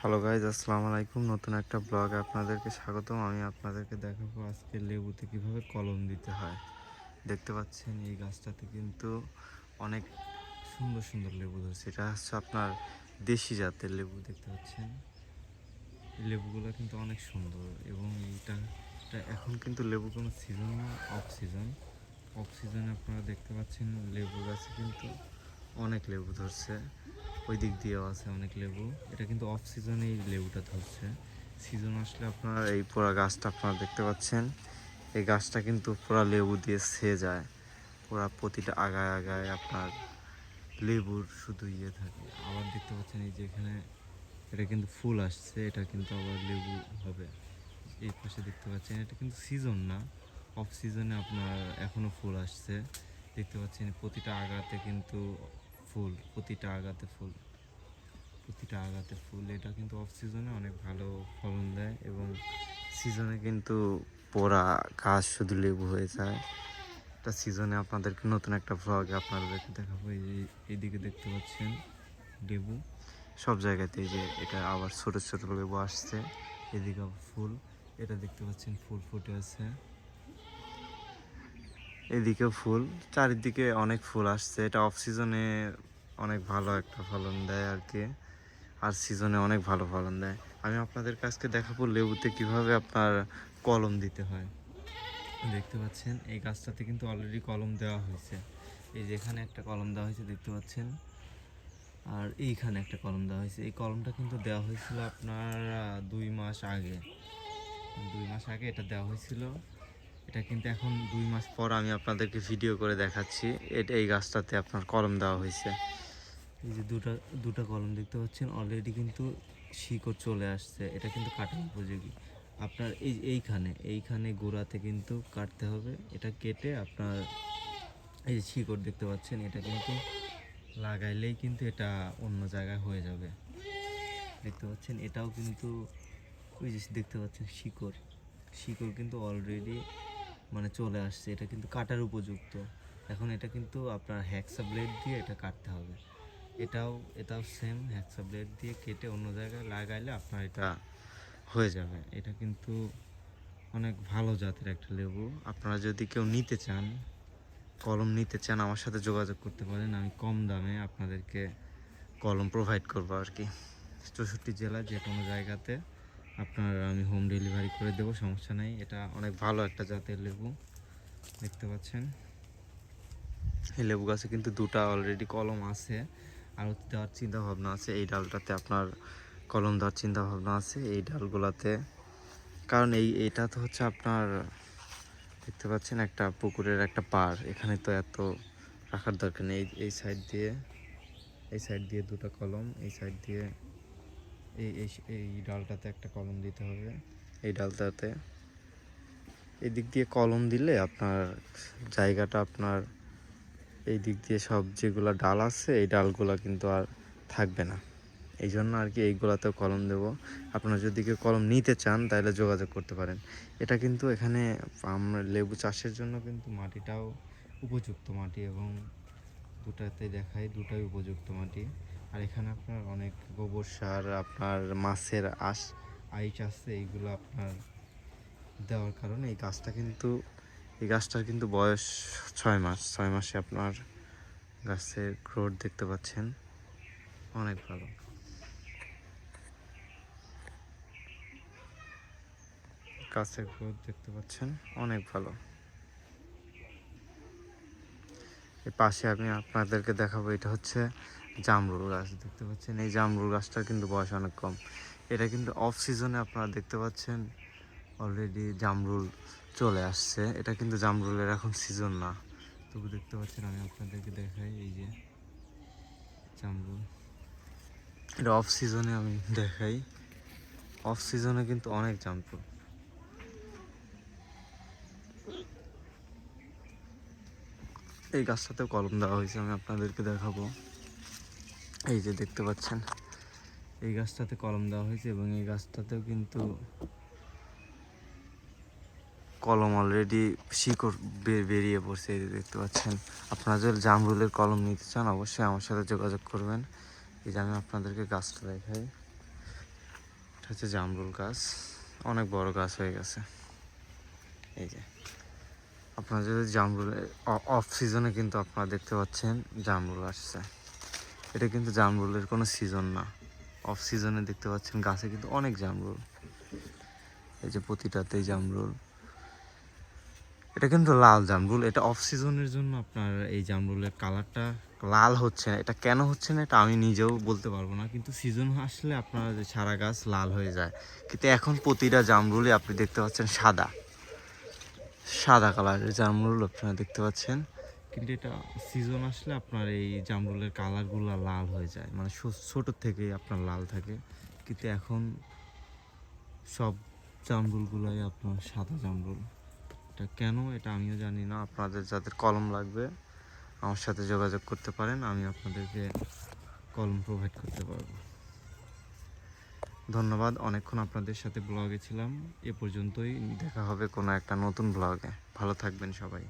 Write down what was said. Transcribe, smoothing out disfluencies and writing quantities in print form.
Hello guys, আসসালামু আলাইকুম। নতুন একটা ব্লগে আপনাদেরকে স্বাগতম। আমি আপনাদেরকে দেখাবো আজকে লেবুতে কিভাবে কলম দিতে হয়। দেখতে পাচ্ছেন এই গাছটাতে কিন্তু অনেক সুন্দর সুন্দর লেবু ধরছে। এটা হচ্ছে আপনার দেশি জাতের লেবু। দেখতে পাচ্ছেন এই লেবুগুলো কিন্তু অনেক সুন্দর এবং এটা এখন কিন্তু লেবু কোনো সিজন না, অফ সিজন। অফ সিজনে আপনারা দেখতে পাচ্ছেন লেবু গাছে কিন্তু অনেক লেবু ধরছে। ওই দিক দিয়েও আছে অনেক লেবু। এটা কিন্তু অফ সিজনে এই লেবুটা ধরছে। সিজন আসলে আপনার এই পুরা গাছটা আপনারা দেখতে পাচ্ছেন, এই গাছটা কিন্তু পুরা লেবু দিয়ে ছেয়ে যায়। পুরা প্রতিটা আগায় আগায় আপনার লেবুর শুধু থাকে। আবার দেখতে পাচ্ছেন এই যে এখানে এটা কিন্তু ফুল আসছে, এটা কিন্তু আবার লেবু হবে। এই পাশে দেখতে পাচ্ছেন এটা কিন্তু সিজন না, অফ সিজনে আপনার এখনো ফুল আসছে। দেখতে পাচ্ছেন প্রতিটা আগাতে কিন্তু ফুল, প্রতিটা আগাতে ফুল, প্রতিটা আগাতে ফুল। এটা কিন্তু অফ সিজনে অনেক ভালো ফলন দেয় এবং সিজনে কিন্তু পুরা গাছ শুধু লেবু হয়ে যায়। এটা সিজনে আপনাদেরকে নতুন একটা ভ্লগে আপনাদেরকে দেখাবো। এইদিকে দেখতে পাচ্ছেন লেবু সব জায়গাতেই, যে এটা আবার ছোট ছোট লেবু আসছে। এদিকে আবার ফুল, এটা দেখতে পাচ্ছেন ফুল ফুটে আছে। এদিকেও ফুল, চারিদিকে অনেক ফুল আসছে। এটা অফ সিজনে অনেক ভালো একটা ফলন দেয় আর কি, আর সিজনে অনেক ভালো ফলন দেয়। আমি আপনাদের কাছকে দেখাবো লেবুতে কিভাবে আপনার কলম দিতে হয়। দেখতে পাচ্ছেন এই গাছটাতে কিন্তু অলরেডি কলম দেওয়া হয়েছে। এই যে এখানে একটা কলম দেওয়া হয়েছে দেখতে পাচ্ছেন, আর এইখানে একটা কলম দেওয়া হয়েছে। এই কলমটা কিন্তু দেওয়া হয়েছিল আপনার 2 মাস আগে। 2 মাস আগে এটা দেওয়া হয়েছিল। এটা কিন্তু এখন 2 মাস পর আমি আপনাদেরকে ভিডিও করে দেখাচ্ছি। এই গাছটাতে আপনার কলম দেওয়া হয়েছে। এই যে দুটা কলম দেখতে পাচ্ছেন, অলরেডি কিন্তু শিকড় চলে আসছে। এটা কিন্তু কাটার উপযোগী। আপনার এইখানে গোড়াতে কিন্তু কাটতে হবে। এটা কেটে আপনার এই যে শিকড় দেখতে পাচ্ছেন, এটা কিন্তু লাগাইলেই কিন্তু এটা অন্য জায়গায় হয়ে যাবে। দেখতে পাচ্ছেন এটাও কিন্তু ওই যে দেখতে পাচ্ছেন শিকড়, শিকড় কিন্তু অলরেডি মানে চলে আসছে। এটা কিন্তু কাটার উপযুক্ত। এখন এটা কিন্তু আপনার হ্যাকসা ব্লেড দিয়ে এটা কাটতে হবে। এটাও সেম, হ্যাকসা ব্লেড দিয়ে কেটে অন্য জায়গায় লাগাইলে আপনার এটা হয়ে যাবে। এটা কিন্তু অনেক ভালো জাতের একটা লেবু। আপনারা যদি কেউ নিতে চান, কলম নিতে চান, আমার সাথে যোগাযোগ করতে পারেন। আমি কম দামে আপনাদেরকে কলম প্রোভাইড করবো আর কি। 64 জেলা যে কোনো জায়গাতে আপনার আমি হোম ডেলিভারি করে দেবো, সমস্যা নেই। এটা অনেক ভালো একটা জাতের লেবু। দেখতে পাচ্ছেন এই লেবু গাছে কিন্তু দুটা অলরেডি কলম আছে, আর দেওয়ার চিন্তা ভাবনা আছে। এই ডালটাতে আপনার কলম দেওয়ার চিন্তা ভাবনা আছে, এই ডালগুলাতে। কারণ এটা তো হচ্ছে আপনার দেখতে পাচ্ছেন একটা পুকুরের একটা পাড়, এখানে তো এত রাখার দরকার নেই। এই সাইড দিয়ে দুটো কলম, এই সাইড দিয়ে এই ডালটাতে একটা কলম দিতে হবে। এই ডালটাতে এই দিক দিয়ে কলম দিলে আপনার জায়গাটা আপনার এই দিক দিয়ে সব যেগুলো ডাল আছে এই ডালগুলো কিন্তু আর থাকবে না। এই জন্য আর কি এইগুলাতেও কলম দেব। আপনারা যদি কেউ কলম নিতে চান তাহলে যোগাযোগ করতে পারেন। এটা কিন্তু এখানে আমরা লেবু চাষের জন্য কিন্তু মাটিটাও উপযুক্ত মাটি, এবং দুটাই উপযুক্ত মাটি। আর এখানে আপনার অনেক গোবর সার, আপনার মাছের আইস আছে, এইগুলো আপনার দেওয়ার কারণে এই গাছটার কিন্তু বয়স 6 মাস। 6 মাসে আপনার গাছের গ্রোথ দেখতে পাচ্ছেন অনেক ভালো। গাছের গ্রোথ দেখতে পাচ্ছেন অনেক ভালো। এর পাশে আমি আপনাদেরকে দেখাবো, এটা হচ্ছে জামরুল গাছ। দেখতে পাচ্ছেন এই জামরুল গাছটার কিন্তু বয়স অনেক কম। এটা কিন্তু অফ সিজনে আপনারা দেখতে পাচ্ছেন অলরেডি জামরুল চলে আসছে। এটা কিন্তু জামরুলের এখন সিজন না, তবু দেখতে পাচ্ছেন আমি আপনাদেরকে দেখাই। এই যে জামরুল, এটা অফ সিজনে আমি দেখাই। অফ সিজনে কিন্তু অনেক জামরুল। এই গাছটাতেও কলম দেওয়া হয়েছে, আমি আপনাদেরকে দেখাবো। এই যে দেখতে পাচ্ছেন এই গাছটাতে কলম দেওয়া হয়েছে, এবং এই গাছটাতেও কিন্তু কলম অলরেডি শিকড় বেরিয়ে পড়ছে। এই যে দেখতে পাচ্ছেন। আপনারা যদি জামরুলের কলম নিতে চান অবশ্যই আমার সাথে যোগাযোগ করবেন। এই যে আমি আপনাদেরকে গাছটা দেখাই। এটা হচ্ছে জামরুল গাছ, অনেক বড় গাছ হয়ে গেছে। এই যে আপনারা যদি জামরুল অফ সিজনে কিন্তু আপনারা দেখতে পাচ্ছেন জামরুল আসছে। এটা কিন্তু জামরুলের কোনো সিজন না, অফ সিজনে দেখতে পাচ্ছেন গাছে কিন্তু অনেক জামরুল। এই যে প্রতিটাতেই জামরুল। এটা কিন্তু লাল জামরুল। এটা অফ সিজনের জন্য আপনার এই জামরুলের কালারটা লাল হচ্ছে না। এটা কেন হচ্ছে না এটা আমি নিজেও বলতে পারবো না, কিন্তু সিজন আসলে আপনার সারা গাছ লাল হয়ে যায়। কিন্তু এখন প্রতিটা জামরুলই আপনি দেখতে পাচ্ছেন সাদা সাদা কালারের জামরুল আপনারা দেখতে পাচ্ছেন। কিন্তু এটা সিজন আসলে আপনার এই জামরুলের কালারগুলো লাল হয়ে যায়, মানে ছোট থেকেই আপনার লাল থাকে। কিন্তু এখন সব জামরুলগুলাই আপনার সাদা জামরুল। এটা কেন এটা আমিও জানি না। আপনাদের যাদের কলম লাগবে আমার সাথে যোগাযোগ করতে পারেন, আমি আপনাদেরকে কলম প্রোভাইড করতে পারবো। ধন্যবাদ, অনেকক্ষণ আপনাদের সাথে ব্লগে ছিলাম। এ পর্যন্তই, দেখা হবে কোনো একটা নতুন ব্লগে। ভালো থাকবেন সবাই।